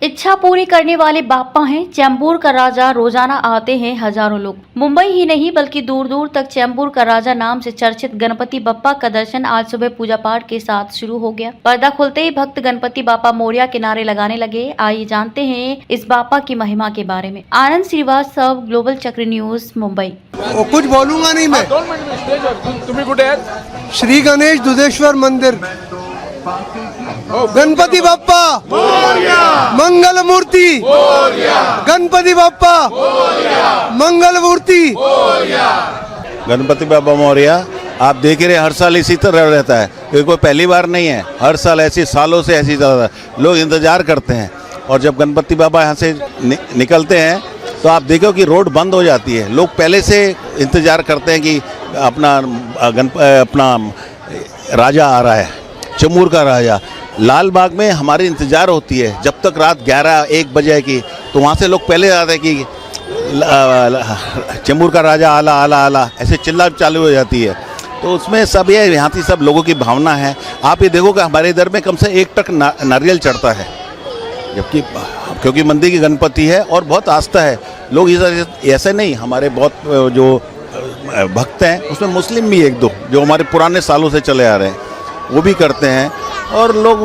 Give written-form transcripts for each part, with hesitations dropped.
इच्छा पूरी करने वाले बाप्पा हैं चैम्बूर का राजा। रोजाना आते हैं हजारों लोग। मुंबई ही नहीं बल्कि दूर दूर तक चैम्बूर का राजा नाम से चर्चित गणपति बप्पा का दर्शन आज सुबह पूजा पाठ के साथ शुरू हो गया। पर्दा खुलते ही भक्त गणपति बाप्पा मोरिया के नारे लगाने लगे। आइए जानते हैं इस बाप्पा की महिमा के बारे में। आनंद श्रीवास्तव, ग्लोबल चक्र न्यूज, मुंबई। कुछ बोलूंगा नहीं मैं। तुम्ही कुठे आहेत? श्री गणेश दुधेश्वर मंदिर। गणपति बाप्पा मंगल मूर्ति। गणपति बाप्पा मंगल मूर्ति। गणपति बाबा मोरिया। आप देख रहे हर साल इसी तरह रहता है, ये कोई पहली बार नहीं है। हर साल ऐसी सालों से ऐसी तरह लोग इंतजार करते हैं। और जब गणपति बाबा यहाँ से निकलते हैं तो आप देखो कि रोड बंद हो जाती है। लोग पहले से इंतजार करते हैं कि अपना राजा आ रहा है, चैम्बूर का राजा। लाल बाग में हमारी इंतजार होती है जब तक रात 11-1 बजे की, तो वहाँ से लोग पहले आते हैं कि चैम्बूर का राजा आला आला आला, ऐसे चिल्ला चालू हो जाती है। तो उसमें सब ये यहाँ की सब लोगों की भावना है। आप ये देखो कि हमारे इधर में कम से 1 ट्रक नारियल चढ़ता है, जबकि क्योंकि मंदिर की गणपति है और बहुत आस्था है। लोग ऐसे नहीं, हमारे बहुत जो भक्त हैं उसमें मुस्लिम भी 1-2 जो हमारे पुराने सालों से चले आ रहे हैं वो भी करते हैं। और लोग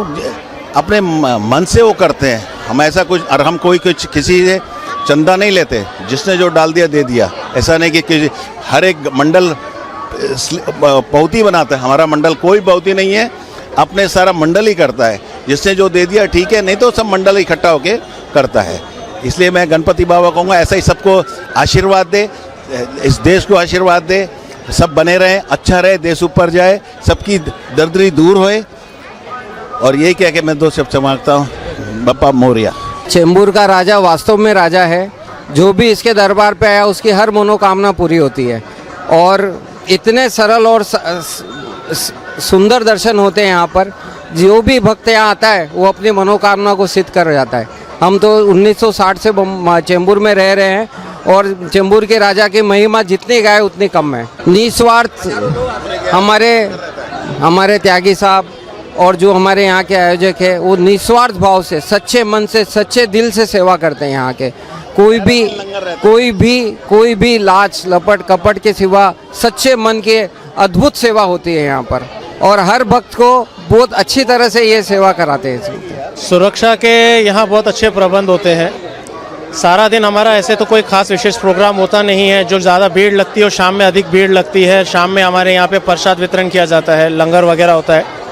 अपने मन से वो करते हैं। हम ऐसा कुछ, और हम कोई किसी से चंदा नहीं लेते, जिसने जो डाल दिया दे दिया। ऐसा नहीं कि हर एक मंडल पौती बनाता है। हमारा मंडल कोई पौती नहीं है, अपने सारा मंडल ही करता है। जिसने जो दे दिया ठीक है, नहीं तो सब मंडल इकट्ठा होके करता है। इसलिए मैं गणपति बाबा कहूँगा ऐसा ही सबको आशीर्वाद दे, इस देश को आशीर्वाद दे, सब बने रहें, अच्छा रहे, देश ऊपर जाए, सबकी दर्दरी दूर होए। और यही कह के मैं 2 शब्द मांगता हूँ, बप्पा मोरिया। चैम्बूर का राजा वास्तव में राजा है। जो भी इसके दरबार पे आया उसकी हर मनोकामना पूरी होती है। और इतने सरल और सुंदर दर्शन होते हैं यहाँ पर। जो भी भक्त यहाँ आता है वो अपनी मनोकामना को सिद्ध कर जाता है। हम तो 1960 से चैम्बूर में रह रहे हैं और चैम्बूर के राजा की महिमा जितनी गाए उतनी कम है। निस्वार्थ हमारे त्यागी साहब और जो हमारे यहाँ के आयोजक है वो निस्वार्थ भाव से, सच्चे मन से, सच्चे दिल से सेवा करते हैं। यहाँ के कोई भी लाज लपट कपट के सिवा सच्चे मन के अद्भुत सेवा होती है यहाँ पर। और हर भक्त को बहुत अच्छी तरह से ये सेवा कराते हैं। सुरक्षा के यहाँ बहुत अच्छे प्रबंध होते हैं। सारा दिन हमारा ऐसे तो कोई खास विशेष प्रोग्राम होता नहीं है। जो ज़्यादा भीड़ लगती है और शाम में अधिक भीड़ लगती है। शाम में हमारे यहाँ पे प्रसाद वितरण किया जाता है, लंगर वगैरह होता है।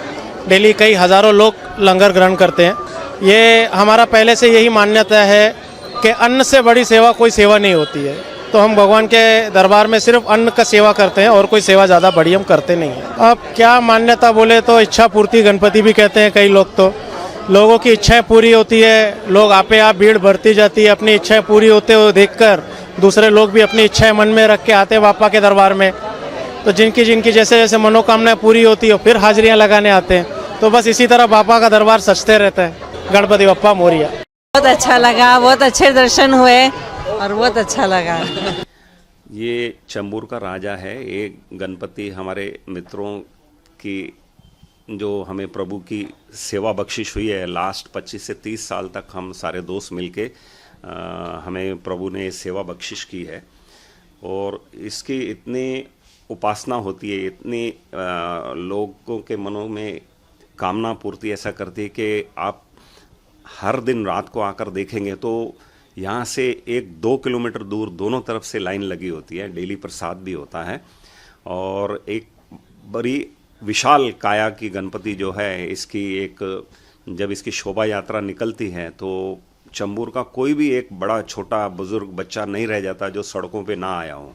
डेली कई हज़ारों लोग लंगर ग्रहण करते हैं। ये हमारा पहले से यही मान्यता है कि अन्न से बड़ी सेवा कोई सेवा नहीं होती है। तो हम भगवान के दरबार में सिर्फ अन्न का सेवा करते हैं और कोई सेवा ज़्यादा बड़ी हम करते नहीं हैं। अब क्या मान्यता बोले तो इच्छा पूर्ति गणपति भी कहते हैं कई लोग। तो लोगों की इच्छाएं पूरी होती है, लोग आपे आप भीड़ बढ़ती जाती है। अपनी इच्छाएं पूरी होते हुए देखकर दूसरे लोग भी अपनी इच्छाएं मन में रख के आते हैं बापा के दरबार में। तो जिनकी जैसे जैसे मनोकामनाएं पूरी होती है फिर हाजिरियाँ लगाने आते हैं। तो बस इसी तरह बापा का दरबार सजते रहता है। गणपति बप्पा मोरिया। बहुत अच्छा लगा, बहुत अच्छे दर्शन हुए और बहुत अच्छा लगा। ये चैम्बूर का राजा है। ये गणपति हमारे मित्रों की जो हमें प्रभु की सेवा बख्शिश हुई है। लास्ट 25 से 30 साल तक हम सारे दोस्त मिलके हमें प्रभु ने सेवा बख्शिश की है। और इसकी इतनी उपासना होती है, इतनी लोगों के मनों में कामना पूर्ति ऐसा करती है कि आप हर दिन रात को आकर देखेंगे तो यहाँ से 1-2 किलोमीटर दूर दोनों तरफ से लाइन लगी होती है। डेली प्रसाद भी होता है। और एक बड़ी विशाल काया की गणपति जो है, इसकी जब इसकी शोभा यात्रा निकलती है तो चैम्बूर का कोई भी एक बड़ा छोटा बुजुर्ग बच्चा नहीं रह जाता जो सड़कों पे ना आया हो।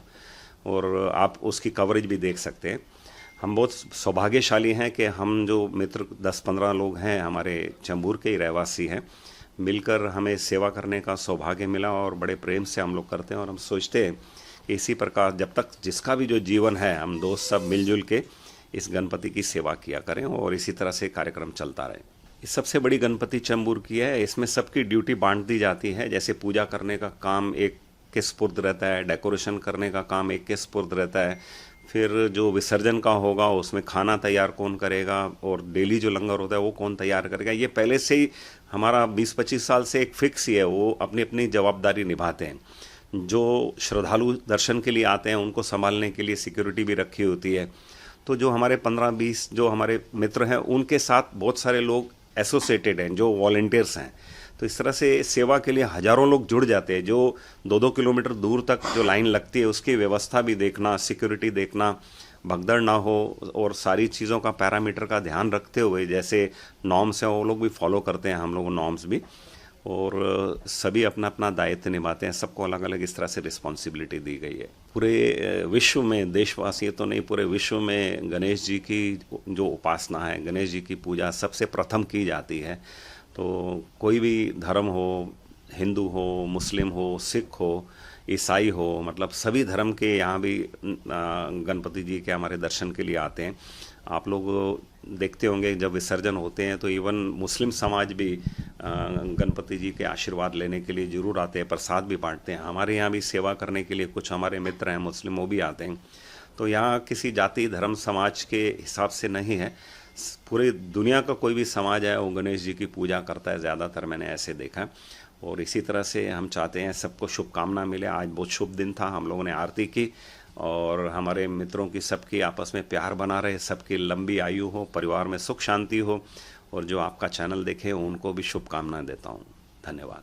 और आप उसकी कवरेज भी देख सकते हैं। हम बहुत सौभाग्यशाली हैं कि हम जो मित्र 10-15 लोग हैं हमारे चैम्बूर के ही रहवासी हैं, मिलकर हमें सेवा करने का सौभाग्य मिला और बड़े प्रेम से हम लोग करते हैं। और हम सोचते हैं कि इसी प्रकार जब तक जिसका भी जो जीवन है, हम दोस्त सब मिलजुल के इस गणपति की सेवा किया करें और इसी तरह से कार्यक्रम चलता रहे। इस सबसे बड़ी गणपति चैम्बूर की है। इसमें सबकी ड्यूटी बांट दी जाती है। जैसे पूजा करने का काम एक के स्पुर्द रहता है, डेकोरेशन करने का काम एक के स्पुर्द रहता है, फिर जो विसर्जन का होगा उसमें खाना तैयार कौन करेगा, और डेली जो लंगर होता है वो कौन तैयार करेगा। ये पहले से ही हमारा 20-25 साल से एक फिक्स ही है, वो अपनी अपनी जवाबदारी निभाते हैं। जो श्रद्धालु दर्शन के लिए आते हैं उनको संभालने के लिए सिक्योरिटी भी रखी होती है। तो जो हमारे 15-20 जो हमारे मित्र हैं उनके साथ बहुत सारे लोग एसोसिएटेड हैं जो वॉलंटियर्स हैं। तो इस तरह से सेवा के लिए हजारों लोग जुड़ जाते हैं। जो 2-2 किलोमीटर दूर तक जो लाइन लगती है उसकी व्यवस्था भी देखना, सिक्योरिटी देखना, भगदड़ ना हो, और सारी चीज़ों का पैरामीटर का ध्यान रखते हुए जैसे नॉर्म्स हैं वो लोग भी फॉलो करते हैं, हम लोग नॉर्म्स भी, और सभी अपना अपना दायित्व निभाते हैं। सबको अलग अलग इस तरह से रिस्पॉन्सिबिलिटी दी गई है। पूरे विश्व में, देशवासी तो नहीं पूरे विश्व में गणेश जी की जो उपासना है, गणेश जी की पूजा सबसे प्रथम की जाती है। तो कोई भी धर्म हो, हिंदू हो, मुस्लिम हो, सिख हो, ईसाई हो, मतलब सभी धर्म के यहाँ भी गणपति जी के हमारे दर्शन के लिए आते हैं। आप लोग देखते होंगे जब विसर्जन होते हैं तो इवन मुस्लिम समाज भी गणपति जी के आशीर्वाद लेने के लिए ज़रूर आते हैं, प्रसाद भी बांटते हैं। हमारे यहाँ भी सेवा करने के लिए कुछ हमारे मित्र हैं मुस्लिम, वो भी आते हैं। तो यहाँ किसी जाति धर्म समाज के हिसाब से नहीं है, पूरी दुनिया का कोई भी समाज है वो गणेश जी की पूजा करता है, ज़्यादातर मैंने ऐसे देखा है। और इसी तरह से हम चाहते हैं सबको शुभकामना मिले। आज बहुत शुभ दिन था, हम लोगों ने आरती की और हमारे मित्रों की सबकी आपस में प्यार बना रहे, सबकी लंबी आयु हो, परिवार में सुख शांति हो, और जो आपका चैनल देखे उनको भी शुभकामनाएं देता हूँ। धन्यवाद।